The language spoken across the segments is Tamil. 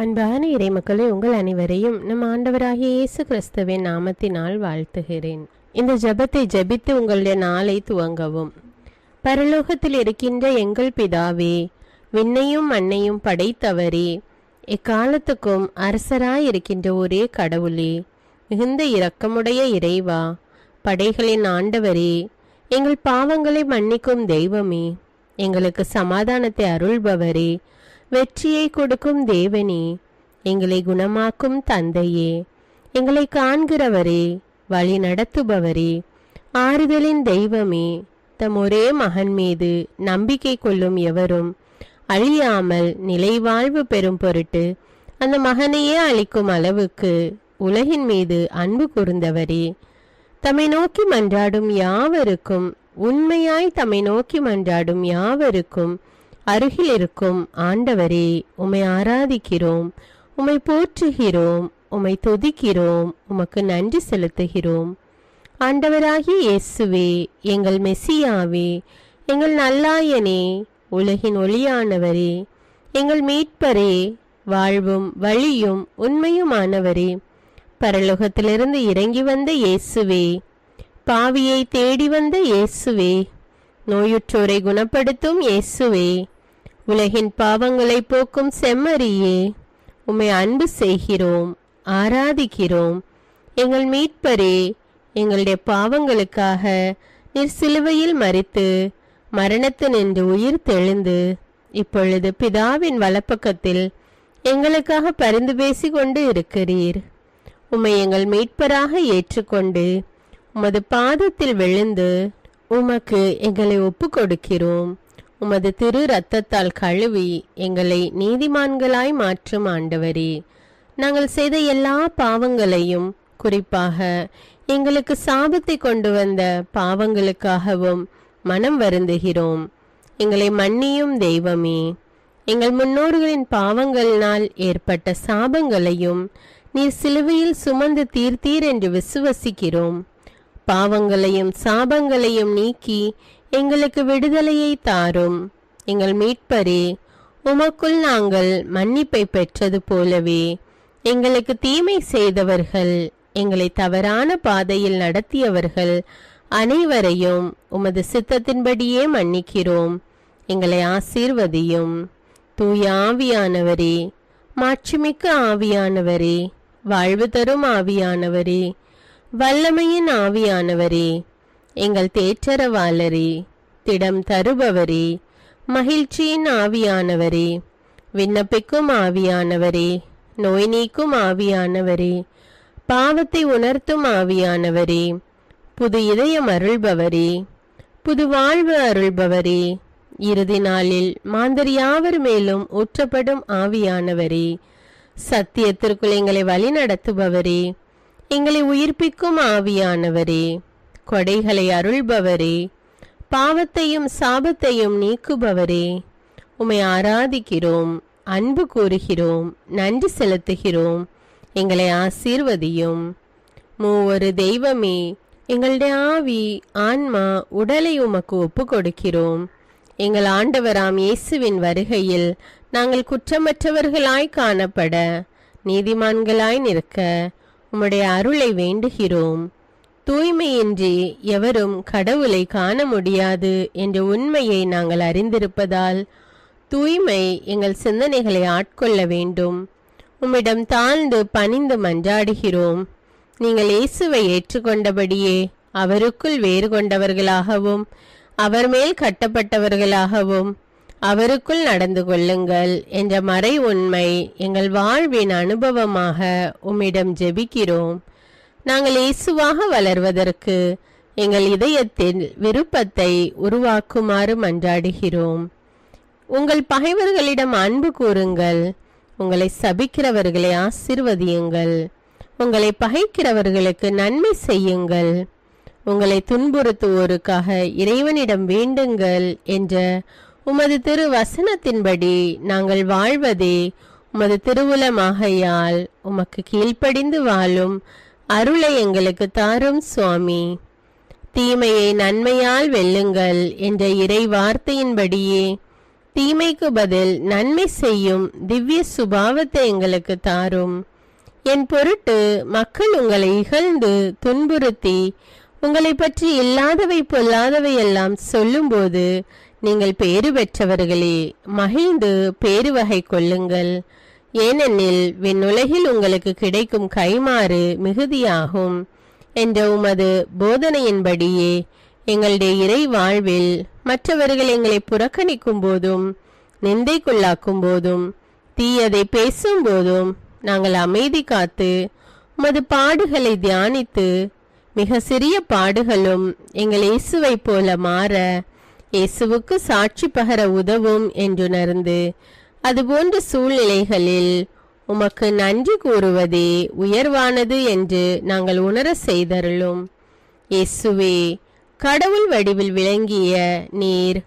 அன்பான இறைமக்களே, உங்கள் அனைவரையும் நம் ஆண்டவராகிய இயேசு கிறிஸ்துவின் நாமத்தினால் வாழ்த்துகிறேன். இந்த ஜெபத்தை ஜெபித்து உங்களுடைய நாளை துவங்கவும். பரலோகத்தில் இருக்கின்ற எங்கள் பிதாவே, விண்ணையும் மண்ணையும் படைத்தவரே, எக்காலத்துக்கும் அரசராயிருக்கின்ற ஒரே கடவுளே, மிகுந்த இரக்கமுடைய இறைவா, படைகளின் ஆண்டவரே, எங்கள் பாவங்களை மன்னிக்கும் தெய்வமே, எங்களுக்கு சமாதானத்தை அருள்பவரே, வெற்றியை கொடுக்கும் தேவனே, எங்களை குணமாக்கும் தந்தையே, எங்களை காண்கிறவரே, வழி நடத்துபவரே, ஆறுதலின் தெய்வமே, தம் ஒரே மகன் மீது நம்பிக்கை கொள்ளும் எவரும் அழியாமல் நிலைவாழ்வு பெறும் பொருட்டு அந்த மகனையே அளிக்கும் அளவுக்கு உலகின் மீது அன்பு கூர்ந்தவரே, தம்மை நோக்கி மன்றாடும் யாவருக்கும், உண்மையாய் தம்மை நோக்கி மன்றாடும் யாவருக்கும் அருகில் இருக்கும் ஆண்டவரே, உம்மை ஆராதிக்கிறோம், உம்மை போற்றுகிறோம், உம்மை துதிக்கிறோம், உமக்கு நன்றி செலுத்துகிறோம். ஆண்டவராகிய இயேசுவே, எங்கள் மெசியாவே, எங்கள் நல்லாயனே, உலகின் ஒளியானவரே, எங்கள் மீட்பரே, வாழ்வும் வழியும் உண்மையுமானவரே, பரலோகத்திலிருந்து இறங்கி வந்த இயேசுவே, பாவியை தேடி வந்த இயேசுவே, நோயுற்றோரை குணப்படுத்தும் இயேசுவே, உலகின் பாவங்களை போக்கும் செம்மறியே, உம்மை அன்பு செய்கிறோம், ஆராதிக்கிறோம். எங்கள் மீட்பரே, எங்களுடைய பாவங்களுக்காக நீர் சிலுவையில் மரித்து மரணத்தினின்று உயிர் தெழுந்து இப்பொழுது பிதாவின் வலப்பக்கத்தில் எங்களுக்காக பரிந்து பேசி கொண்டு இருக்கிறீர். உம்மை எங்கள் மீட்பராக ஏற்றுக்கொண்டு உமது பாதத்தில் விழுந்து உமக்கு எங்களை ஒப்பு கொடுக்கிறோம். உமது திரு இரத்தத்தால் கழுவி எங்களை நீதிமான்களாய் மாற்றும் ஆண்டவரே, நாங்கள் செய்த எல்லா பாவங்களையும், குறிப்பாக எங்களுக்கு சாபத்தை கொண்டு வந்த பாவங்களுக்காகவும் மனம் வருந்துகிறோம். எங்களை மன்னியும் தெய்வமே, எங்கள் முன்னோர்களின் பாவங்களினால் ஏற்பட்ட சாபங்களையும் நீர் சிலுவையில் சுமந்து தீர்த்தீர் என்று விசுவசிக்கிறோம். பாவங்களையும் சாபங்களையும் நீக்கி எங்களுக்கு விடுதலையை தாரும். எங்கள் மீட்பரே, உமக்குள் நாங்கள் மன்னிப்பை பெற்றது போலவே எங்களுக்கு தீமை செய்தவர்கள், எங்களை தவறான பாதையில் நடத்தியவர்கள் அனைவரையும் உமது சித்தத்தின்படியே மன்னிக்கிறோம். எங்களை ஆசீர்வதியும். தூய ஆவியானவரே, மாட்சிமிக்க ஆவியானவரே, வாழ்வு தரும் ஆவியானவரே, வல்லமையின் ஆவியானவரே, எங்கள் தேற்றரவாளரே, திடம் தருபவரே, மகிழ்ச்சியின் ஆவியானவரே, விண்ணப்பிக்கும் ஆவியானவரே, நோய் நீக்கும் ஆவியானவரே, பாவத்தை உணர்த்தும் ஆவியானவரே, புது இதயம் அருள்பவரே, புது வாழ்வு அருள்பவரே, இறுதி நாளில் மாந்தர் யாவர் மேலும் ஊற்றப்படும் ஆவியானவரே, சத்தியத்திற்குள் எங்களை வழி நடத்துபவரே, எங்களை உயிர்ப்பிக்கும் ஆவியானவரே, கொடைகளை அருள்பவரே, பாவத்தையும் சாபத்தையும் நீக்குபவரே, உம்மை ஆராதிக்கிறோம், அன்பு கூறுகிறோம், நன்றி செலுத்துகிறோம். எங்களை ஆசீர்வதியும். மூவொரு தெய்வமே, எங்களுடைய ஆவி, ஆன்மா, உடலை உமக்கு ஒப்பு கொடுக்கிறோம். எங்கள் ஆண்டவராம் இயேசுவின் வருகையில் நாங்கள் குற்றமற்றவர்களாய் காணப்பட, நீதிமான்களாய் நிற்க உம்முடைய அருளை வேண்டுகிறோம். தூய்மையின்றி எவரும் கடவுளை காண முடியாது என்ற உண்மையை நாங்கள் அறிந்திருப்பதால் தூய்மை எங்கள் சிந்தனைகளை ஆட்கொள்ள வேண்டும். உம்மிடம் தாழ்ந்து பணிந்து மன்றாடுகிறோம். நீங்கள் இயேசுவை ஏற்றுக்கொண்டபடியே அவருக்குள் வேறு கொண்டவர்களாகவும் அவர் மேல் கட்டப்பட்டவர்களாகவும் அவருக்குள் நடந்து கொள்ளுங்கள் என்ற மறை உண்மை எங்கள் வாழ்வின் அனுபவமாக உம்மிடம் ஜெபிக்கிறோம். நாங்கள் இயேசுவாக வளர்வதற்கு எங்கள் இதயத்தில் விருப்பத்தை உருவாக்குமாறு மன்றாடுகிறோம். உங்கள் பகைவர்களிடம் அன்பு கூறுங்கள், உங்களை சபிக்கிறவர்களை ஆசீர்வதியுங்கள், உங்களை பகைக்கிறவர்களுக்கு நன்மை செய்யுங்கள், உங்களை துன்புறுத்துவோருக்காக இறைவனிடம் வேண்டுங்கள் என்ற உமது திரு வசனத்தின்படி நாங்கள் வாழ்வதே உமது திருவுலமாகையால் உமக்கு கீழ்ப்படிந்து வாழும் அருளை எங்களுக்கு தாரும் சுவாமி. தீமையை நன்மையால் வெல்லுங்கள் என்ற இறை வார்த்தையின்படியே தீமைக்கு பதில் நன்மை செய்யும் திவ்ய சுபாவத்தை எங்களுக்கு தாரும். என் பொருட்டு மக்கள் உங்களை இகழ்ந்து துன்புறுத்தி உங்களை பற்றி இல்லாதவை பொல்லாதவை எல்லாம் சொல்லும்போது நீங்கள் பேறு பெற்றவர்களே, மகிழ்ந்து பேரு வகை கொள்ளுங்கள். ஏனெனில் விண்ணுலகில் உங்களுக்கு கிடைக்கும் கைமாறு மிகுதியாகும் என்ற உமது போதனையின்படியே எங்களுடைய இறை வாழ்வில் மற்றவர்கள் எங்களை புறக்கணிக்கும் போதும் நிந்தைக்குள்ளாக்கும் போதும் தீயதை பேசும் போதும் நாங்கள் அமைதி காத்து உமது பாடுகளை தியானித்து மிக சிறிய பாடுகளும் எங்கள் இயேசுவை போல மாற இயேசுவுக்கு சாட்சி பகர உதவும் என்றுணர்ந்து அதுபோன்ற சூழ்நிலைகளில் உமக்கு நன்றி கூறுவதே உயர்வானது என்று நாங்கள் உணர செய்தருளும். இயேசுவே, கடவுள் வடிவில் விளங்கிய நீர்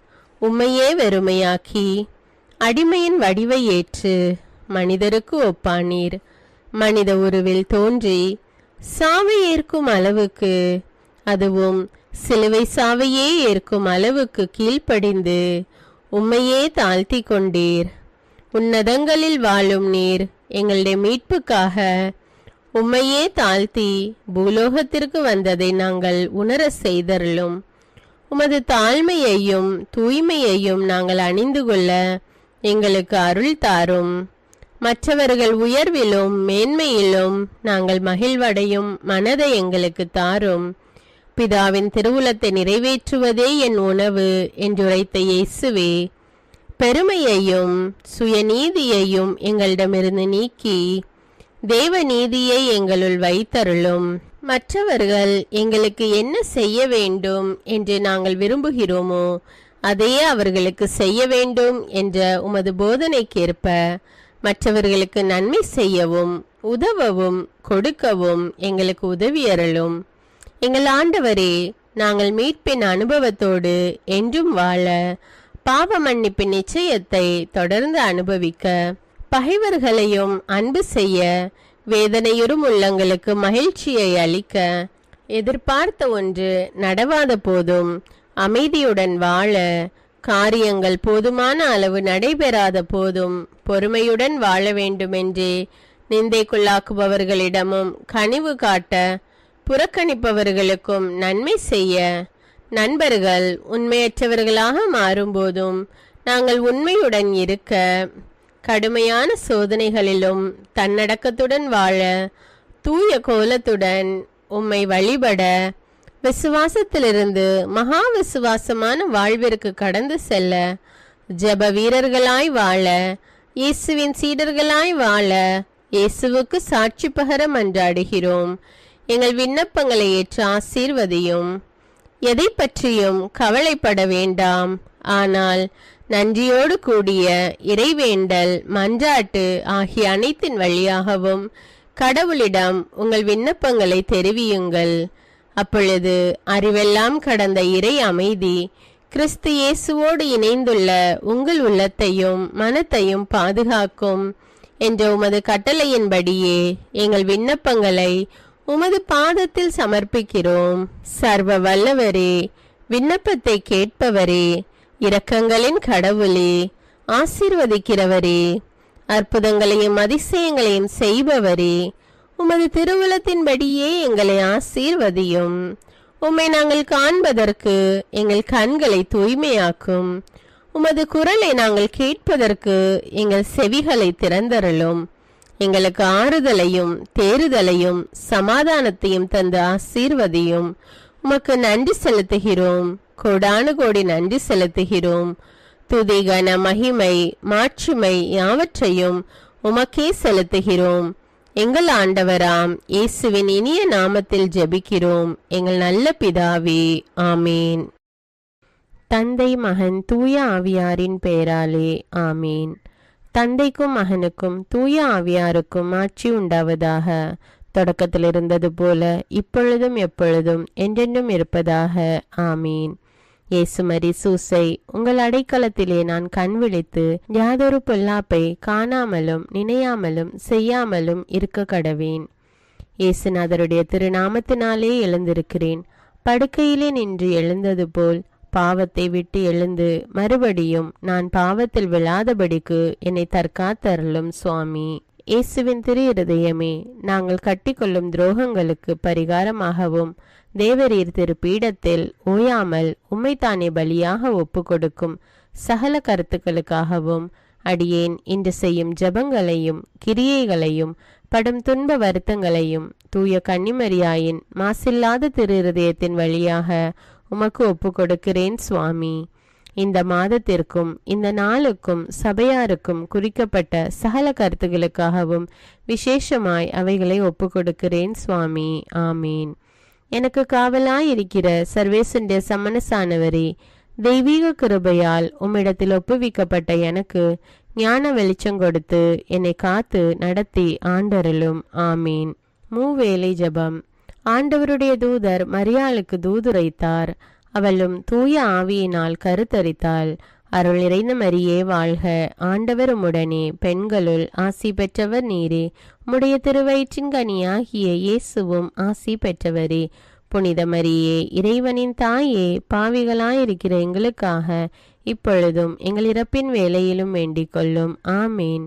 உம்மையே வெறுமையாக்கி அடிமையின் வடிவை ஏற்று மனிதருக்கு ஒப்பானீர். மனித உருவில் தோன்றி சாவை ஏற்கும் அளவுக்கு, அதுவும் சிலுவை சாவையே ஏற்கும் அளவுக்கு கீழ்ப்படிந்து உம்மையே தாழ்த்தி கொண்டீர். உன்னதங்களில் வாழும் நீர் எங்களுடைய மீட்புக்காக உம்மையே தாழ்த்தி பூலோகத்திற்கு வந்ததை நாங்கள் உணர செய்தருளும். உமது தாழ்மையையும் தூய்மையையும் நாங்கள் அணிந்து கொள்ள எங்களுக்கு அருள் தாரும். மற்றவர்கள் உயர்விலும் மேன்மையிலும் நாங்கள் மகிழ்வடையும் மனதை எங்களுக்கு தாரும். பிதாவின் திருவுளத்தை நிறைவேற்றுவதே என் உணவு என்றுரைத்த இயேசுவே, பெருமையையும் சுயநீதியையும் எங்களிடமிருந்து நீக்கி தேவ நீதியை எங்களுள் வைத்தருளும். மற்றவர்கள் எங்களுக்கு என்ன செய்ய வேண்டும் என்று நாங்கள் விரும்புகிறோமோ அதையே அவர்களுக்கு செய்ய வேண்டும் என்ற உமது போதனைக்கேற்ப மற்றவர்களுக்கு நன்மை செய்யவும் உதவவும் கொடுக்கவும் எங்களுக்கு உதவியருளும். எங்கள் ஆண்டவரே, நாங்கள் மீட்பின் அனுபவத்தோடு என்றும் வாழ, பாவ மன்னிப்பின் நிச்சயத்தை தொடர்ந்து அனுபவிக்க, பகைவர்களையும் அன்பு செய்ய, வேதனையுறும் உள்ளங்களுக்கு மகிழ்ச்சியை அளிக்க, எதிர்பார்த்த ஒன்று நடவாத போதும் அமைதியுடன் வாழ, காரியங்கள் போதுமான அளவு நடைபெறாத போதும் பொறுமையுடன் வாழ வேண்டுமென்றே நிந்தைக்குள்ளாக்குபவர்களிடமும் கனிவு காட்ட, புறக்கணிப்பவர்களுக்கும் நன்மை செய்ய, நண்பர்கள் உண்மையற்றவர்களாக மாறும்போதும் நாங்கள் உண்மையுடன் இருக்க, கடுமையான சோதனைகளிலும் தன்னடக்கத்துடன் வாழ, தூய கோலத்துடன் உம்மை வழிபட, விசுவாசத்திலிருந்து மகா விசுவாசமான வாழ்விற்கு கடந்து செல்ல, ஜெப வீரர்களாய் வாழ, இயேசுவின் சீடர்களாய் வாழ, இயேசுவுக்கு சாட்சி பகர மன்றாடுகிறோம். எங்கள் விண்ணப்பங்களை ஏற்று ஆசீர்வதியும். எதை பற்றியும் கவலைப்பட வேண்டாம். ஆனால் நன்றியோடு கூடிய இறைவேண்டல், மன்றாட்டு ஆகிய அனைத்தின் வழியாகவும் கடவுளிடம் உங்கள் விண்ணப்பங்களை தெரிவியுங்கள். அப்பொழுது அறிவெல்லாம் கடந்த இறை அமைதி கிறிஸ்து இயேசுவோடு இணைந்துள்ள உங்கள் உள்ளத்தையும் மனத்தையும் பாதுகாக்கும் என்ற உமது கட்டளையின்படியே எங்கள் விண்ணப்பங்களை உமது பாதத்தில் சமர்ப்பிக்கிறோம். சர்வ வல்லவரே, விண்ணப்பத்தை கேட்பவரே, இரக்கங்களின் கடவுளே, ஆசீர்வதிக்கிறவரே, அற்புதங்களையும் அதிசயங்களையும் செய்பவரே, உமது திருவுளத்தின்படியே எங்களை ஆசீர்வதியும். உம்மை நாங்கள் காண்பதற்கு எங்கள் கண்களை தூய்மையாக்கும். உமது குரலை நாங்கள் கேட்பதற்கு எங்கள் செவிகளை திறந்தருளும். எங்களுக்கு ஆறுதலையும் தேறுதலையும் சமாதானத்தையும் தந்து ஆசீர்வதியும். உமக்கு நன்றி செலுத்துகிறோம், கோடானு கோடி நன்றி செலுத்துகிறோம். துதி கன மகிமை மாட்சிமை யாவற்றையும் உமக்கே செலுத்துகிறோம். எங்கள் ஆண்டவராம் இயேசுவின் இனிய நாமத்தில் ஜெபிக்கிறோம் எங்கள் நல்ல பிதாவே, ஆமீன். தந்தை மகன் தூய ஆவியாரின் பெயராலே ஆமீன். தந்தைக்கும் மகனுக்கும் தூய ஆவியாருக்கும் ஆட்சி உண்டாவதாக. தொடக்கத்தில் இருந்தது போல இப்பொழுதும் எப்பொழுதும் என்றென்றும் இருப்பதாக, ஆமீன். இயேசுமரி சூசை, உங்கள் அடைக்கலத்திலே நான் கண் விழித்து யாதொரு பொல்லாப்பை காணாமலும் நினையாமலும் செய்யாமலும் இருக்க கடவேன். இயேசுநாதருடைய திருநாமத்தினாலே எழுந்திருக்கிறேன். படுக்கையிலே நின்று எழுந்தது போல் பாவத்தை விட்டு எழுந்து மறுபடியும் நான் பாவத்தில் விழாதபடிக்கு என்னை தற்காத்தருளும் சுவாமி. இயேசுவின் திரு இருதயமே, நாங்கள் கட்டிக்கொள்ளும் துரோகங்களுக்கு பரிகாரமாகவும் தேவரீர் திரு பீடத்தில் ஓயாமல் உம்மைத்தானே பலியாக ஒப்பு கொடுக்கும் சகல கருத்துக்களுக்காகவும் அடியேன் இன்று செய்யும் ஜபங்களையும் கிரியைகளையும் படும் துன்ப வருத்தங்களையும் தூய கன்னிமரியாயின் மாசில்லாத திரு இருதயத்தின் வழியாக உமக்கு ஒப்பு கொடுக்கிறேன் சுவாமி. இந்த மாதத்திற்கும் இந்த நாளுக்கும் சபையாருக்கும் குறிக்கப்பட்ட சகல கருத்துகளுக்காகவும் விசேஷமாய் அவைகளை ஒப்பு கொடுக்கிறேன் சுவாமி. ஆமீன். எனக்கு காவலாயிருக்கிற சர்வேசுடைய சமனசானவரே, தெய்வீக கிருபையால் உம்மிடத்தில் ஒப்புவிக்கப்பட்ட எனக்கு ஞான வெளிச்சம் கொடுத்து என்னை காத்து நடத்தி ஆண்டருளும். ஆமீன். மூவேளை ஜபம். ஆண்டவருடைய தூதர் மரியாளுக்கு தூதுரைத்தார். அவளும் தூய ஆவியினால் கருத்தரித்தாள். அருள் நிறைந்த மரியே வாழ்க, ஆண்டவர் உம்முடனே, பெண்களுள் ஆசி பெற்றவர் நீரே. உம்முடைய திருவயிற்றின் கனியாகிய இயேசுவும் ஆசி பெற்றவரே. புனித மரியே, இறைவனின் தாயே, பாவிகளாயிருக்கிற எங்களுக்காக இப்பொழுதும் எங்கள் இறப்பின் வேளையிலும் வேண்டிக் கொள்ளும். ஆமீன்.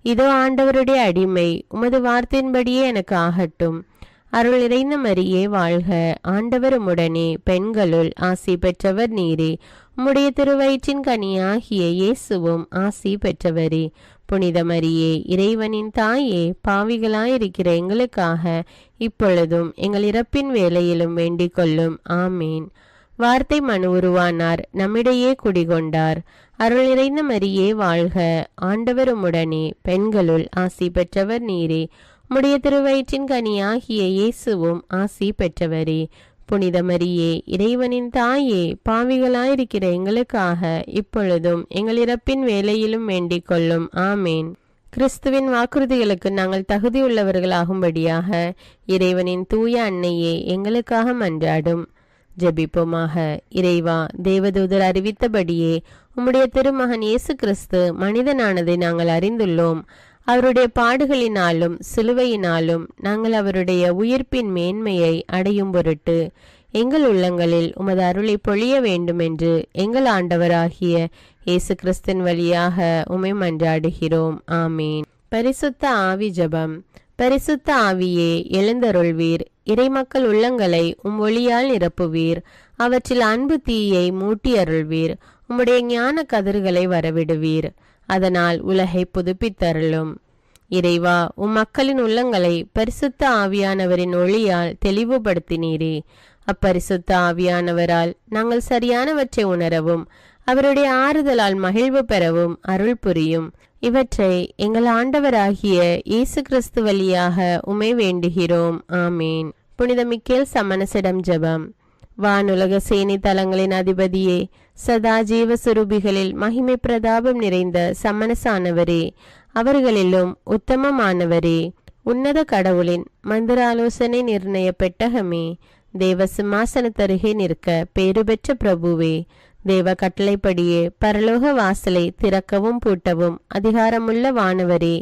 இதோ ஆண்டவருடைய அடிமை, உமது வார்த்தையின்படியே எனக்கு ஆகட்டும். அருள் நிறைந்த மரியே வாழ்க, ஆண்டவர் உம்முடனே, பெண்களுள் ஆசி பெற்றவர் நீரே. உம்முடைய திருவயிற்றின் கனியாகிய இயேசுவும் ஆசி பெற்றவரே. புனித மரியே, இறைவனின் தாயே, பாவிகளாயிருக்கிற எங்களுக்காக இப்பொழுதும் எங்கள் இறப்பின் வேளையிலும் வேண்டிக் கொள்ளும். ஆமீன். வார்த்தை மனு உருவானார், நம்மிடையே குடிகொண்டார். அருள் நிறைந்த மரியே வாழ்க, ஆண்டவர் உம்முடனே, பெண்களுள் ஆசி பெற்றவர் நீரே. உம்முடைய திருவயிற்றின் கனியாகிய இயேசுவும் ஆசி பெற்றவரே. புனித மரியே, இறைவனின் தாயே, பாவிகளாயிருக்கிற எங்களுக்காக இப்பொழுதும் எங்கள் இறப்பின் வேளையிலும் வேண்டிக் கொள்ளும். ஆமேன். கிறிஸ்துவின் வாக்குறுதிகளுக்கு நாங்கள் தகுதியுள்ளவர்களாகும்படியாக இறைவனின் தூய அன்னையே எங்களுக்காக மன்றாடும். ஜெபிப்போமாக. இறைவா, தேவதூதர் அறிவித்தபடியே உம்முடைய திருமகன் இயேசு கிறிஸ்து மனிதனானதை நாங்கள் அறிந்துள்ளோம். அவருடைய பாடுகளினாலும் சிலுவையினாலும் நாங்கள் அவருடைய உயிர்ப்பின் மேன்மையை அடையும் பொருட்டு எங்கள் உள்ளங்களில் உமது அருளை பொழிய வேண்டுமென்று எங்கள் ஆண்டவராகிய இயேசு கிறிஸ்தின் வழியாக உம்மை மன்றாடுகிறோம். ஆமீன். பரிசுத்த ஆவி ஜெபம். பரிசுத்த ஆவியே, எழுந்தருள்வீர். இறைமக்கள் உள்ளங்களை ஒளியால் நிரப்புவீர். அவற்றில் அன்பு தீயை மூட்டி அருள்வீர். உம்முடைய ஞான கதிர்களை வரவிடுவீர். அதனால் உலகை புதுப்பித்தருளும். இறைவா, மக்களின் உள்ளங்களை பரிசுத்த ஆவியானவரின் ஒளியால் தெளிவுபடுத்தினீரே. அப்பரிசுத்த ஆவியானவரால் நாங்கள் சரியானவற்றை உணரவும் அவருடைய ஆறுதலால் மகிழ்வு பெறவும் அருள் புரியும். இவற்றை எங்கள் ஆண்டவராகிய இயேசு கிறிஸ்து வழியாக உம்மை வேண்டுகிறோம். ஆமீன். புனித மிக்கேல் சமணசிடம் ஜெபம். வானுலக சேனை தலங்களின் அதிபதியே, சதா ஜீவ சுரூபிகளில் மகிமை பிரதாபம் நிறைந்த சமணசானவரே, அவர்களிலும் உத்தமமானவரே, உன்னத கடவுளின் மந்திர ஆலோசனை நிர்ணய பெட்டகமே, தேவ சிம்மாசனத்தருகே நிற்க பேறு பெற்ற பிரபுவே, தேவ கட்டளைப்படியே பரலோக வாசலை திறக்கவும் பூட்டவும் அதிகாரமுள்ள வானவரே,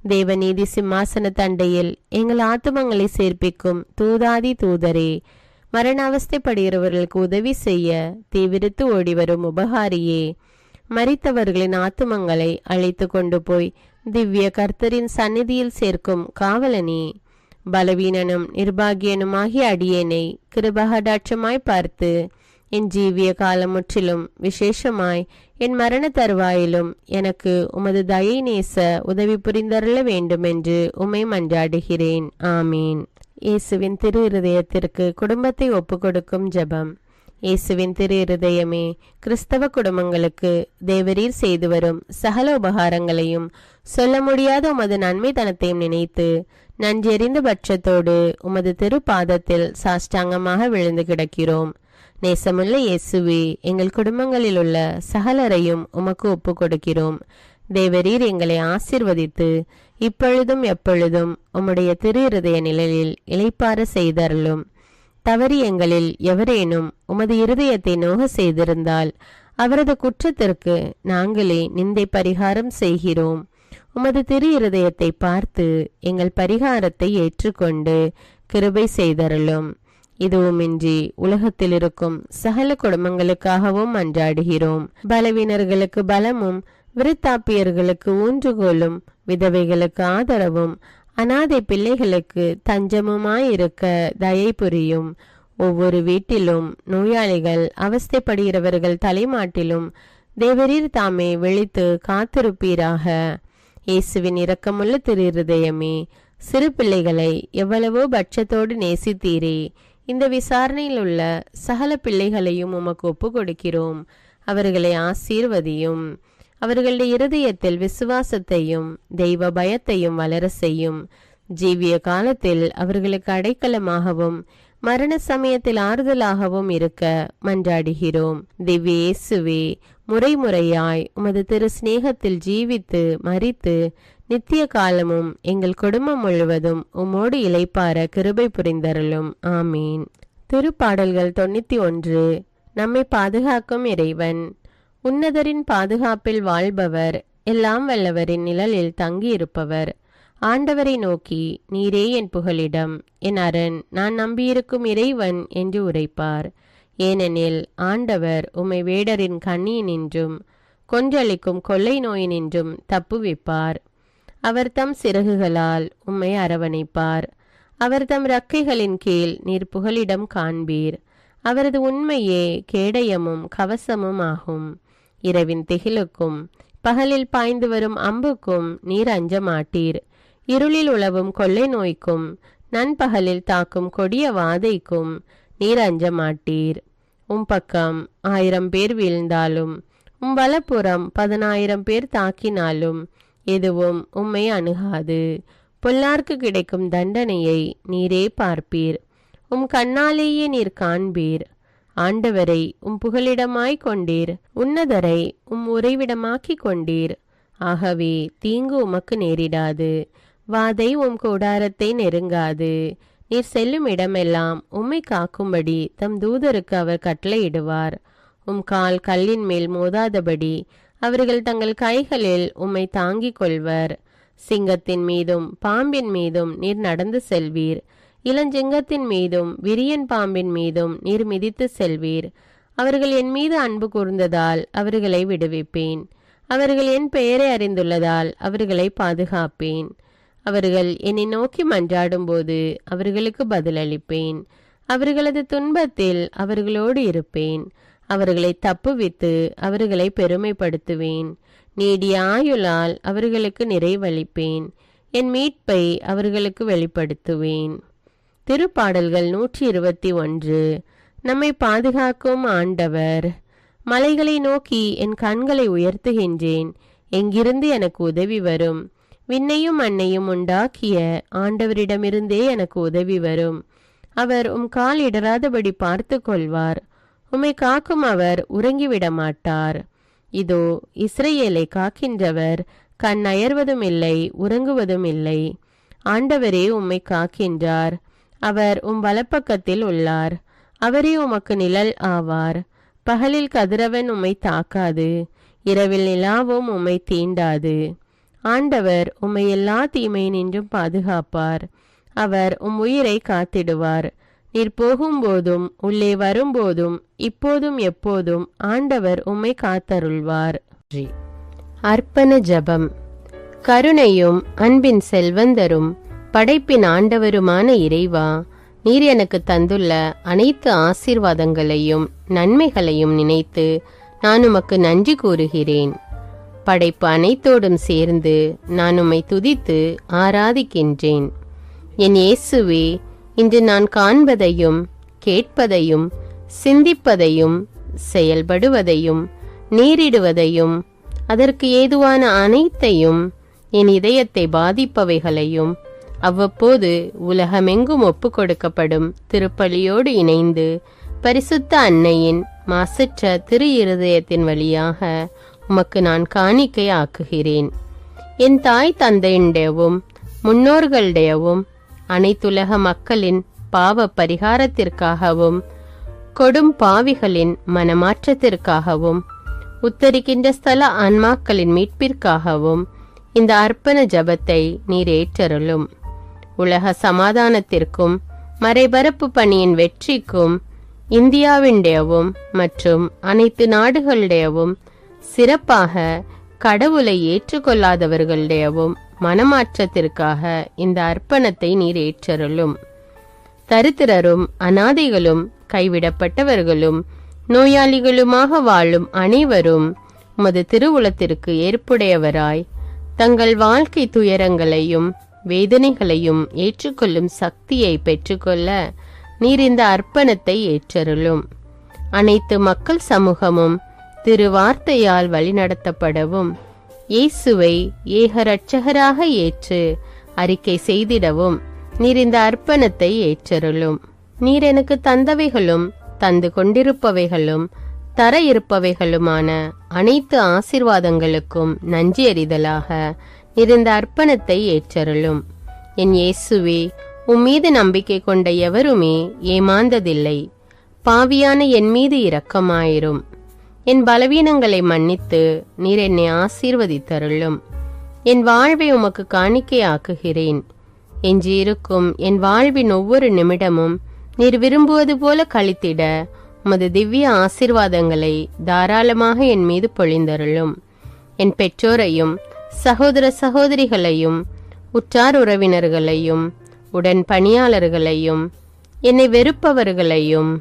தேவநீதி சிம்மாசன தண்டையில் எங்கள் ஆத்துமங்களை சேர்ப்பிக்கும் தூதாதி தூதரே, மரண அவஸ்தைப்படுகிறவர்களுக்கு உதவி செய்ய தீவிரித்து ஓடிவரும் உபகாரியே, மரித்தவர்களின் ஆத்துமங்களை அழைத்து கொண்டு போய் திவ்ய கர்த்தரின் சந்நிதியில் சேர்க்கும் காவலனே, பலவீனனும் நிர்பாகியனுமாகிய அடியேனை கிருபகடாட்சமாய் பார்த்து என் ஜீவிய காலம் முற்றிலும் விசேஷமாய் என் மரண தருவாயிலும் எனக்கு உமது தயை நேச உதவி புரிந்தருள வேண்டுமென்று உம்மை மன்றாடுகிறேன். ஆமீன். இயேசுவின் திரு இருதயத்திற்கு குடும்பத்தை ஒப்புக்கொடுக்கும் ஜெபம். இயேசுவின் திரு இருதயமே, கிறிஸ்தவ குடும்பங்களுக்கு தேவரீர் செய்து வரும் சகல உபகாரங்களையும் சொல்ல முடியாத உமது நன்மைத்தனத்தையும் நினைத்து நன்றெறிந்த பட்சத்தோடு உமது திரு பாதத்தில் சாஷ்டாங்கமாக விழுந்து கிடக்கிறோம். நேசமுள்ள இயேசுவே, எங்கள் குடும்பங்களில் உள்ள சகலரையும் உமக்கு ஒப்பு கொடுக்கிறோம். தேவரீர் எங்களை ஆசீர்வதித்து இப்பொழுதும் எப்பொழுதும் உம்முடைய திரு இருதய நிழலில் இளைப்பாற செய்தருளும். தவறி எங்களில் எவரேனும் உமது இருதயத்தை நோக செய்திருந்தால் அவரது குற்றத்திற்கு நாங்களே நிந்தை பரிகாரம் செய்கிறோம். உமது திரு இருதயத்தை பார்த்து எங்கள் பரிகாரத்தை ஏற்றுக்கொண்டு கிருபை செய்தருளும். இதுவுமின்றி உலகத்தில் இருக்கும் சகல குடும்பங்களுக்காகவும் மன்றாடுகிறோம். பலவீனர்களுக்கு பலமும், விருத்தாப்பியர்களுக்கு ஊன்றுகோலும், விதவைகளுக்கு ஆதரவும், அனாதை பிள்ளைகளுக்கு தஞ்சமுமாயிருக்க தயை புரியும். ஒவ்வொரு வீட்டிலும் நோயாளிகள், அவஸ்தைப்படுகிறவர்கள் தலைமாட்டிலும் தேவரீர் தாமே விழித்து காத்திருப்பீராக. இயேசுவின் இரக்கமுள்ள திருஹிருதயமே, சிறு பிள்ளைகளை எவ்வளவோ பட்சத்தோடு நேசித்தீரே. இந்த விசாரணையில் உள்ள சகல பிள்ளைகளையும் உமக்கு ஒப்பு கொடுக்கிறோம். அவர்களை ஆசீர்வதியும். அவர்களுடைய இருதயத்தில் விசுவாசத்தையும் தெய்வ பயத்தையும் வளர செய்யும். ஜீவிய காலத்தில் அவர்களுக்கு அடைக்கலமாகவும் மரண சமயத்தில் ஆறுதலாகவும் இருக்க மன்றாடுகிறோம். திவ்ய இயேசுவே, முறைமுறையாய் உமது திரு சிநேகத்தில் ஜீவித்து மரித்து நித்திய காலமும் எங்கள் குடும்பம் முழுவதும் உம்மோடு இளைப்பார கிருபை புரிந்தருளும். ஆமீன். திருப்பாடல்கள் 91. நம்மை பாதுகாக்கும் இறைவன். உன்னதரின் பாதுகாப்பில் வாழ்பவர், எல்லாம் வல்லவரின் நிழலில் தங்கியிருப்பவர். ஆண்டவரை நோக்கி, நீரே என் புகலிடம், என் அரண், நான் நம்பியிருக்கும் இறைவன் என்று உரைப்பார். ஏனெனில் ஆண்டவர் உம்மை வேடரின் கண்ணியினின்றும் கொன்றளிக்கும் கொள்ளை நோயினின்றும் தப்புவிப்பார். அவர் தம் சிறகுகளால் உம்மை அரவணைப்பார். அவர் தம் இறக்கைகளின் கீழ் நீர் புகலிடம் காண்பீர். அவரது உண்மையே கேடயமும் கவசமும் ஆகும். இரவின் திகிலுக்கும் பகலில் பாய்ந்து வரும் அம்புக்கும் நீர் அஞ்ச மாட்டீர். இருளில் உலவும் கொள்ளை நோய்க்கும் நண்பகலில் தாக்கும் கொடிய வாதைக்கும் நீர் அஞ்ச மாட்டீர். பக்கம் 1000 பேர் வீழ்ந்தாலும் வலப்புறம் 10,000 பேர் தாக்கினாலும் எதுவும் உம்மை அணுகாது. பொல்லார்க்கு கிடைக்கும் தண்டனையை நீரே பார்ப்பீர். கண்ணாலேயே நீர் காண்பீர். ஆண்டவரை புகலிடமாய் கொண்டீர். உன்னதரை உறைவிடமாக்கி கொண்டீர். ஆகவே தீங்கு உமக்கு நேரிடாது. வாதை கூடாரத்தை நெருங்காது. நீர் செல்லும் இடமெல்லாம் உம்மை காக்கும்படி தம் தூதருக்கு அவர் கட்டளையிடுவார். கால் கல்லின் மேல் மோதாதபடி அவர்கள் தங்கள் கைகளில் உம்மை தாங்கிக் கொள்வர். சிங்கத்தின் மீதும் பாம்பின் மீதும் நீர் நடந்து செல்வீர். இளஞ்சிங்கத்தின் மீதும் விரியன் பாம்பின் மீதும் நீர் மிதித்து செல்வீர். அவர்கள் என் மீது அன்பு கூர்ந்ததால் அவர்களை விடுவிப்பேன். அவர்கள் என் பெயரை அறிந்துள்ளதால் அவர்களை பாதுகாப்பேன். அவர்கள் என்னை நோக்கி மன்றாடும் போது அவர்களுக்கு பதிலளிப்பேன். அவர்களது துன்பத்தில் அவர்களோடு இருப்பேன். அவர்களை தப்புவித்து அவர்களை பெருமைப்படுத்துவேன். நீடிய ஆயுளால் அவர்களுக்கு நிறைவளிப்பேன். என் மீட்பை அவர்களுக்கு வெளிப்படுத்துவேன். திருப்பாடல்கள் 121. நம்மை பாதுகாக்கும் ஆண்டவர். மலைகளை நோக்கி என் கண்களை உயர்த்துகின்றேன். எங்கிருந்து எனக்கு உதவி வரும்? விண்ணையும் மண்ணையும் உண்டாக்கிய ஆண்டவரிடமிருந்தே எனக்கு உதவி வரும். அவர் கால் இடராதபடி பார்த்து கொள்வார். உம்மை காக்கும் அவர் உறங்கிவிட மாட்டார். இதோ இஸ்ரவேலை காக்கின்றவர் கண் அயர்வதும் இல்லை, உறங்குவதும் இல்லை. ஆண்டவரே உம்மை காக்கின்றார். அவர் வலப்பக்கத்தில் உள்ளார். அவரே உமக்கு நிழல் ஆவார். பகலில் கதிரவன் உம்மை தாக்காது, இரவில் நிலாவும் உம்மை தீண்டாது. ஆண்டவர் உம்மை எல்லா தீமையினின்றும் பாதுகாப்பார். அவர் உயிரை காத்திடுவார். நீர் போகும்போதும் உள்ளே வரும்போதும் இப்போதும் எப்போதும் ஆண்டவர் உம்மை காத்தருள்வார். அர்ப்பண ஜபம். கருணையும் அன்பின் செல்வந்தரும் படைப்பின் ஆண்டவருமான இறைவா, நீர் எனக்கு தந்துள்ள அனைத்து ஆசீர்வாதங்களையும் நன்மைகளையும் நினைத்து நான் உமக்கு நன்றி கூறுகிறேன். படைப்பு அனைத்தோடும் சேர்ந்து நான் உம்மை துதித்து ஆராதிக்கின்றேன். என் இயேசுவே, இன்று நான் காண்பதையும் கேட்பதையும் சிந்திப்பதையும் செயல்படுவதையும் நேரிடுவதையும் அதற்கு ஏதுவான அனைத்தையும் என் இதயத்தை பாதிப்பவைகளையும் அவ்வப்போது உலகமெங்கும் ஒப்பு கொடுக்கப்படும் திருப்பலியோடு இணைந்து பரிசுத்த அன்னையின் மாசற்ற திரு இருதயத்தின் வழியாக உமக்கு நான் காணிக்கை ஆக்குகிறேன். என் தாய் தந்தையுடையவும் முன்னோர்களுடையவும் அனைத்துலக மக்களின் பாவ பரிகாரத்திற்காகவும் கொடும் பாவிகளின் மனமாற்றத்திற்காகவும் உத்தரிக்கின்ற ஸ்தல ஆன்மாக்களின் மீட்பிற்காகவும் இந்த அர்ப்பண ஜபத்தை நீர் ஏற்றருளும். உலக சமாதானத்திற்கும் மறைபரப்பு பணியின் வெற்றிக்கும் இந்தியாவினுடையவும் மற்றும் அனைத்து நாடுகளுடையவும் சிறப்பாக கடவுளை ஏற்றுக்கொள்ளாதவர்களுடையவும் மனமாற்றத்திற்காக இந்த அர்ப்பணத்தை நீர் ஏற்றருளும். தரித்திரரும் அனாதைகளும் கைவிடப்பட்டவர்களும் நோயாளிகளுமாக வாழும் அனைவரும் உமது திருவுளத்திற்கு ஏற்புடையவராய் தங்கள் வாழ்க்கை துயரங்களையும் வேதனைகளையும் ஏற்றுக்கொள்ளும் சக்தியை பெற்றுக்கொள்ள நீர் இந்த அர்ப்பணத்தை ஏற்றருளும். அனைத்து மக்கள் சமூகமும் திருவார்த்தையால் வழிநடத்தப்படவும் இயேசுவை ஏக இரட்சகராக ஏற்று அறிக்கை செய்திடவும் நீர் இந்த அர்ப்பணத்தை ஏற்றருளும். நீர் எனக்கு தந்தவைகளும் தந்து கொண்டிருப்பவைகளும் தர இருப்பவைகளுமான அனைத்து ஆசீர்வாதங்களுக்கும் நன்றி அறிதலாக நீர் இந்த அர்ப்பணத்தை ஏற்றருளும். என் இயேசுவே, உம்மீது நம்பிக்கை கொண்ட எவருமே ஏமாந்ததில்லை. பாவியான என் மீது இரக்கமாயிரும். என் பலவீனங்களை மன்னித்து நீர் என்னை ஆசீர்வதித்தருளும். என் வாழ்வை உமக்கு காணிக்கையாக்குகிறேன். எஞ்சியிருக்கும் என் வாழ்வின் ஒவ்வொரு நிமிடமும் நீர் விரும்புவது போல கழித்திட உமது திவ்ய ஆசீர்வாதங்களை தாராளமாக என் மீது பொழிந்தருளும். என் பெற்றோரையும் சகோதர சகோதரிகளையும் உற்றார் உறவினர்களையும் உடன் பணியாளர்களையும் என்னை வெறுப்பவர்களையும்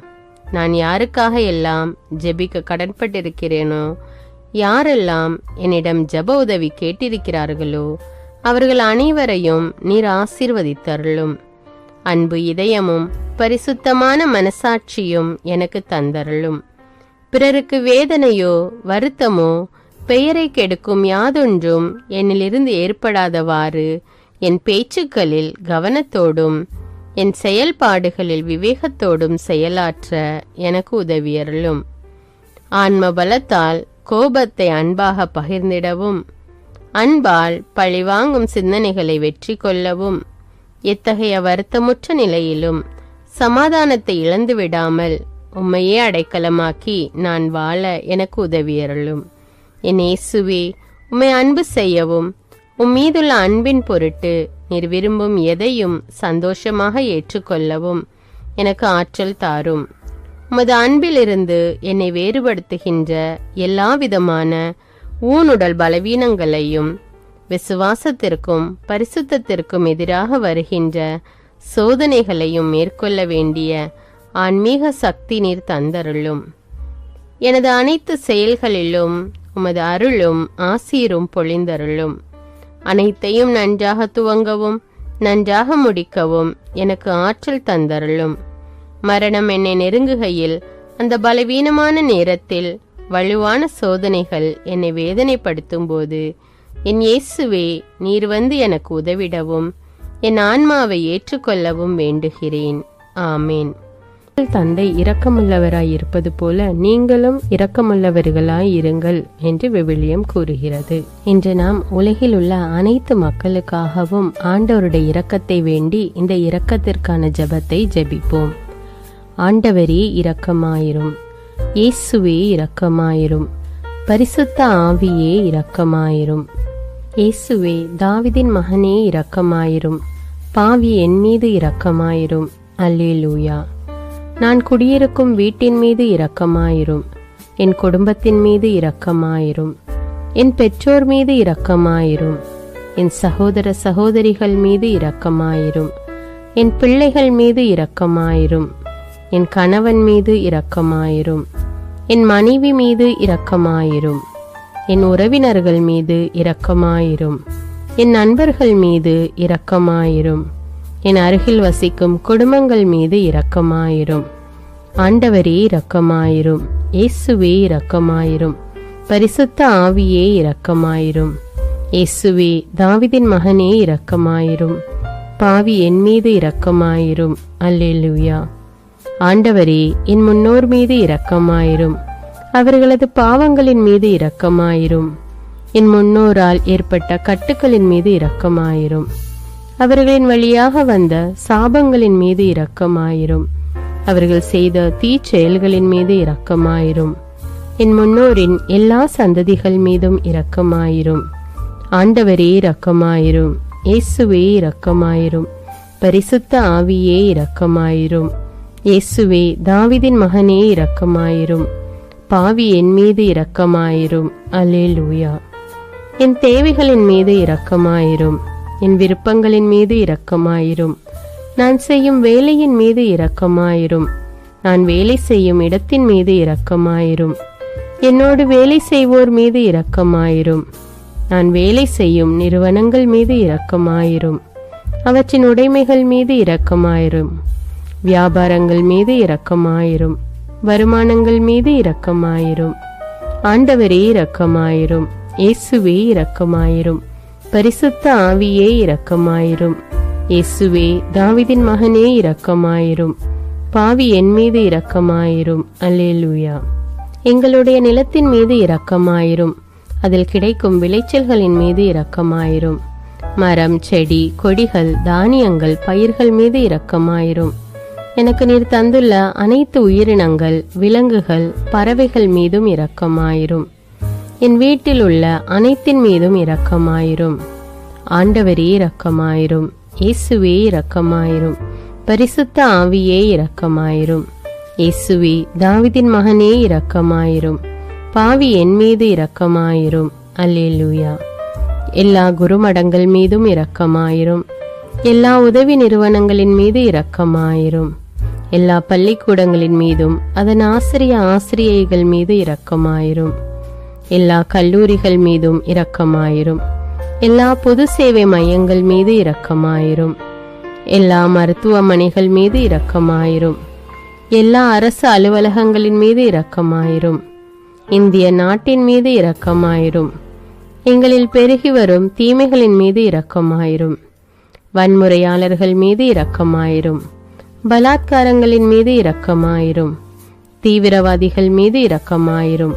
நான் யாருக்காக எல்லாம் ஜெபிக்க கடன்பட்டிருக்கிறேனோ, யாரெல்லாம் என்னிடம் ஜெப உதவி கேட்டிருக்கிறார்களோ அவர்கள் அனைவரையும் நீர் ஆசீர்வதித்தருளும். அன்பு இதயமும் பரிசுத்தமான மனசாட்சியும் எனக்கு தந்தருளும். பிறருக்கு வேதனையோ வருத்தமோ பெயரை கெடுக்கும் யாதொன்றும் என்னிலிருந்து ஏற்படாதவாறு என் பேச்சுக்களில் கவனத்தோடும் என் செயல்பாடுகளில் விவேகத்தோடும் செயலாற்ற எனக்கு உதவியருளும். ஆன்ம பலத்தால் கோபத்தை அன்பாக பகிர்ந்திடவும் அன்பால் பழிவாங்கும் சிந்தனைகளை வெற்றி கொள்ளவும் எத்தகைய வருத்தமுற்ற நிலையிலும் சமாதானத்தை இழந்து விடாமல் உம்மையே அடைக்கலமாக்கி நான் வாழ எனக்கு உதவியருளும். என் இயேசுவே, உம்மை அன்பு செய்யவும் உம்மீதுள்ள அன்பின் பொருட்டு நீர் விரும்பும் எதையும் சந்தோஷமாக ஏற்றுக்கொள்ளவும் எனக்கு ஆற்றல் தாரும். உமது அன்பிலிருந்து என்னை வேறுபடுத்துகின்ற எல்லா விதமான ஊனுடல் பலவீனங்களையும் விசுவாசத்திற்கும் பரிசுத்தத்திற்கும் எதிராக வருகின்ற சோதனைகளையும் மேற்கொள்ள வேண்டிய ஆன்மீக சக்தி நீர் தந்தருளும். எனது அனைத்து செயல்களிலும் உமது அருளும் ஆசீரும் பொழிந்தருளும். அனைத்தையும் நன்றாக துவங்கவும் நன்றாக முடிக்கவும் எனக்கு ஆற்றல் தந்தருளும். மரணம் என்னை நெருங்குகையில் அந்த பலவீனமான நேரத்தில் வலுவான சோதனைகள் என்னை வேதனைப்படுத்தும் போது என் இயேசுவே, நீர் வந்து எனக்கு உதவிடவும் என் ஆன்மாவை ஏற்றுக்கொள்ளவும் வேண்டுகிறேன். ஆமேன். தந்தை இரக்கமுள்ளவராய் இருப்பது போல நீங்களும் இரக்கமுள்ளவர்களாய் இருங்கள் என்று விவிலியம் கூறுகிறது. இன்று நாம் உலகில் உள்ள அனைத்து மக்களுக்காகவும் ஆண்டவருடைய இரக்கத்தை வேண்டி இந்த இரக்கத்திற்கான ஜெபத்தை ஜெபிப்போம். ஆண்டவரே இரக்கமாயிரும். இயேசுவே இரக்கமாயிரும். பரிசுத்த ஆவியே இரக்கமாயிரும். இயேசுவே, தாவீதின் மகனே இரக்கமாயிரும். பாவி என் மீது இரக்கமாயிரும். அல்லேலூயா. நான் குடியிருக்கும் வீட்டின் மீது இரக்கமாயிரும். என் குடும்பத்தின் மீது இரக்கமாயிரும். என் பெற்றோர் மீது இரக்கமாயிரும். என் சகோதர சகோதரிகள் மீது இரக்கமாயிரும். என் பிள்ளைகள் மீது இரக்கமாயிரும். என் கணவன் மீது இரக்கமாயிரும். என் மனைவி மீது இரக்கமாயிரும். என் உறவினர்கள் மீது இரக்கமாயிரும். என் நண்பர்கள் மீது இரக்கமாயிரும். என் அருகில் வசிக்கும் குடும்பங்கள் மீது இரக்கமாயிரும். ஆண்டவரே இரக்கமாயிரும். இயேசுவே இரக்கமாயிரும். பரிசுத்த ஆவியே இரக்கமாயிரும். இயேசுவே, தாவீதின் மகனே இரக்கமாயிரும். பாவி என் மீது இரக்கமாயிரும். அல்லேலூயா. ஆண்டவரே, என் முன்னோர் மீது இரக்கமாயிரும். அவர்களது பாவங்களின் மீது இரக்கமாயிரும். என் முன்னோரால் ஏற்பட்ட கட்டுக்களின் மீது இரக்கமாயிரும். அவர்களின் வழியாக வந்த சாபங்களின் மீது இரக்கமாயிரும். அவர்கள் செய்த தீச்செயல்களின் மீது இரக்கமாயிரும். என் முன்னோரின் எல்லா சந்ததிகள் மீதும் இரக்கமாயிரும். ஆண்டவரே இரக்கமாயிரும். இயேசுவே இரக்கமாயிரும். பரிசுத்த ஆவியே இரக்கமாயிரும். இயேசுவே தாவீதின் மகனே இரக்கமாயிரும். பாவி என் மீது இரக்கமாயிரும். அல்லேலூயா. என் தேவைகளின் மீது இரக்கமாயிரும். என் விருப்பங்களின் மீது இரக்கமாயிரும். நான் செய்யும் வேலையின் மீது இரக்கமாயிரும். நான் வேலை செய்யும் இடத்தின் மீது இரக்கமாயிரும். என்னோடு வேலை செய்வோர் மீது இரக்கமாயிரும். நான் வேலை செய்யும் நிறுவனங்கள் மீது இரக்கமாயிரும். அவற்றின் உடைமைகள் மீது இரக்கமாயிரும். வியாபாரங்கள் மீது இரக்கமாயிரும். வருமானங்கள் மீது இரக்கமாயிரும். ஆண்டவரே இரக்கமாயிரும். இயேசுவே இரக்கமாயிரும். பரிசுத்த ஆவியே இரக்கமாயிரும். இயேசுவே தாவீதின் மகனே இரக்கமாயிரும். பாவி என் மீது இரக்கமாயிரும். அல்லேலூயா. எங்களுடைய நிலத்தின் மீது இரக்கமாயிரும். அதில் கிடைக்கும் விளைச்சல்களின் மீது இரக்கமாயிரும். மரம், செடி, கொடிகள், தானியங்கள், பயிர்கள் மீது இரக்கமாயிரும். எனக்கு நீர் தந்துள்ள அனைத்து உயிரினங்கள், விலங்குகள், பறவைகள் மீதும் இரக்கமாயிரும். என் வீட்டில் உள்ள அனைத்தின் மீதும் இரக்கமாயிரும். ஆண்டவரே இரக்கமாயிரும். இயேசுவே இரக்கமாயிரும். பரிசுத்த ஆவியே இரக்கமாயிரும். இயேசுவே தாவீதின் மகனே இரக்கமாயிரும். பாவி என் மீது இரக்கமாயிரும். அல்லேலூயா. எல்லா குருமடங்கள் மீதும் இரக்கமாயிரும். எல்லா உதவி நிறுவனங்களின் மீது இரக்கமாயிரும். எல்லா பள்ளிக்கூடங்களின் மீதும் அதன் ஆசிரியைகள் மீது இரக்கமாயிரும். எல்லா கல்லூரிகள் மீதும் இரக்கமாயிரும். எல்லா பொது சேவை மையங்கள் மீது இரக்கமாயிரும். எல்லா மருத்துவமனைகள் மீது இரக்கமாயிரும். எல்லா அரசு அலுவலகங்களின் மீது இரக்கமாயிரும். இந்திய நாட்டின் மீது இரக்கமாயிரும். எங்களில் பெருகி வரும் தீமைகளின் மீது இரக்கமாயிரும். வன்முறையாளர்கள் மீது இரக்கமாயிரும். பலாத்காரங்களின் மீது இரக்கமாயிரும். தீவிரவாதிகள் மீது இரக்கமாயிரும்.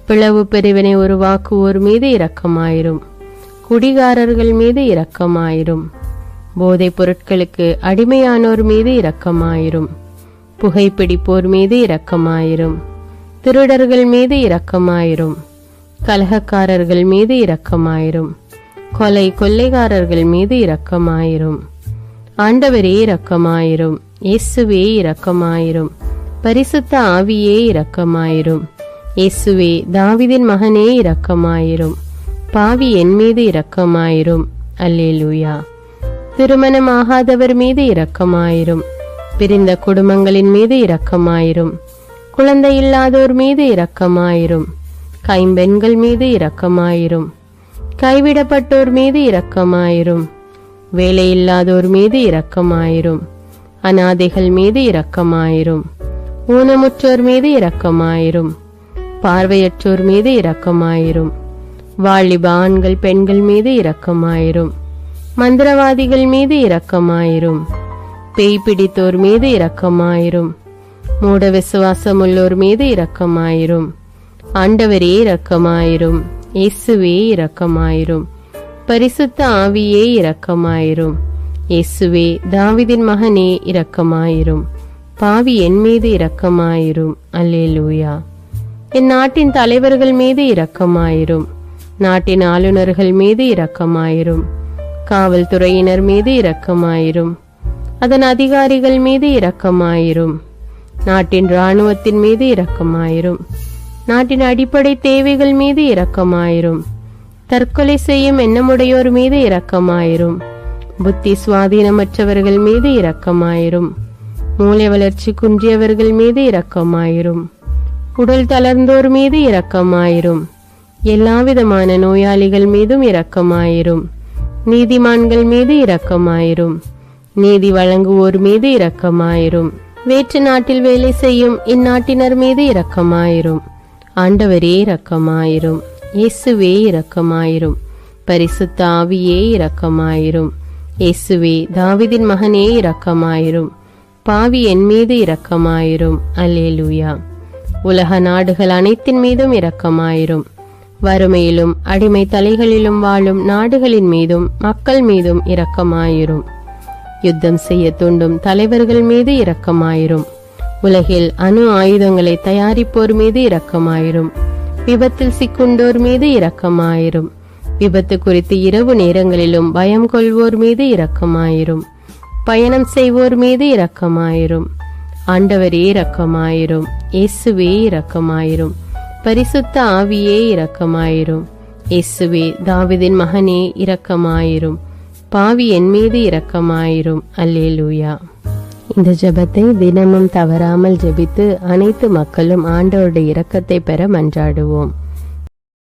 பிளவு பிரிவினை உருவாக்குவோர் மீது இரக்கமாயிரும். குடிகாரர்கள் மீது இரக்கமாயிரும். போதைப் பொருட்களுக்கு அடிமையானோர் மீது இரக்கமாயிரும். புகைப்பிடிப்போர் மீது இரக்கமாயிரும். திருடர்கள் மீது இரக்கமாயிரும். கலகக்காரர்கள் மீது இரக்கமாயிரும். கொள்ளைக்காரர்கள் மீது இரக்கமாயிரும். ஆண்டவரே இரக்கமாயிரும். இயேசுவே இரக்கமாயிரும். பரிசுத்த ஆவியே இரக்கமாயிரும். இயேசுவே தாவீதின் மகனே இரக்கமாயிரும். பாவி என் மீது இரக்கமாயிரும். அல்லேலூயா. திருமணமாகாதவர் மீது இரக்கமாயிரும். பிரிந்த குடும்பங்களின் மீது இரக்கமாயிரும். குழந்தை இல்லாதோர் மீது இரக்கமாயிரும். கைம்பெண்கள் மீது இரக்கமாயிரும். கைவிடப்பட்டோர் மீது இரக்கமாயிரும். வேலையில்லாதோர் மீது இரக்கமாயிரும். அநாதைகள் மீது இரக்கமாயிரும். ஊனமுற்றோர் மீது இரக்கமாயிரும். பார்வையற்றோர் மீது இரக்கமாயிரும். வாலிப ஆண்கள் பெண்கள் மீது இரக்கமாயிரும். மந்திரவாதிகள் மீது இரக்கமாயிரும். பேய் பிடித்தோர் மீது இரக்கமாயிரும். மூட விசுவாசம் உள்ளோர் மீது இரக்கமாயிரும். ஆண்டவரே இரக்கமாயிரும். இயேசுவே இரக்கமாயிரும். பரிசுத்த ஆவியே இரக்கமாயிரும். இயேசுவே தாவீதின் மகனே இரக்கமாயிரும். பாவி என் மீது இரக்கமாயிரும். அல்லேலூயா. என் நாட்டின் தலைவர்கள் மீது இரக்கமாயிரும். நாட்டின் ஆளுநர்கள் மீது இரக்கமாயிரும். காவல்துறையினர் மீது இரக்கமாயிரும். அதன் அதிகாரிகள் மீது இரக்கமாயிரும். நாட்டின் இராணுவத்தின் மீது இரக்கமாயிரும். நாட்டின் அடிப்படை தேவைகள் மீது இரக்கமாயிரும். தற்கொலை செய்யும் எண்ணமுடையோர் மீது இரக்கமாயிரும். புத்தி சுவாதீனமற்றவர்கள் மீது இரக்கமாயிரும். மூளை வளர்ச்சி குன்றியவர்கள் மீது இரக்கமாயிரும். உடல் தளர்ந்தோர் மீது இரக்கமாயிரும். எல்லாவிதமான நோயாளிகள் மீதும் இரக்கமாயிரும். நீதிமான்கள் மீது இரக்கமாயிரும். நீதி வழங்குவோர் மீது இரக்கமாயிரும். வேற்று நாட்டில் வேலை செய்யும் இந்நாட்டினர் மீது இரக்கமாயிரும். ஆண்டவரே இரக்கமாயிரும். இயேசுவே இரக்கமாயிரும். பரிசுத்த ஆவியே இரக்கமாயிரும். இயேசுவே தாவீதின் மகனே இரக்கமாயிரும். பாவி என் மீது இரக்கமாயிரும். அல்லேலூயா. உலக நாடுகள் அனைத்தின் மீதும் இரக்கமாயிரும். வறுமையிலும் அடிமை தலைகளிலும் வாழும் நாடுகளின் மீதும் மக்கள் மீதும் இரக்கமாயிரும். யுத்தம் செய்ய தூண்டும் தலைவர்கள் மீது இரக்கமாயிரும். உலகில் அணு ஆயுதங்களை தயாரிப்போர் மீது இரக்கமாயிரும். விபத்தில் சிக்குண்டோர் மீது இரக்கமாயிரும். விபத்து குறித்து இரவு நேரங்களிலும் பயம் கொள்வோர் மீது இரக்கமாயிரும். பயணம் செய்வோர் மீது இரக்கமாயிரும். ஆண்டவரே இரக்கமாயிரும். இயேசுவே இரக்கமாயிரும். பரிசுத்த ஆவியே இரக்கமாயிரும். இயேசுவே தாவீதின் மகனே இரக்கமாயிரும். பாவி என் மீது இரக்கமாயிரும். அல்லேலூயா. இந்த ஜெபத்தை தினமும் தவறாமல் ஜெபித்து அனைத்து மக்களும் ஆண்டவருடைய இரக்கத்தை பெற மன்றாடுவோம்.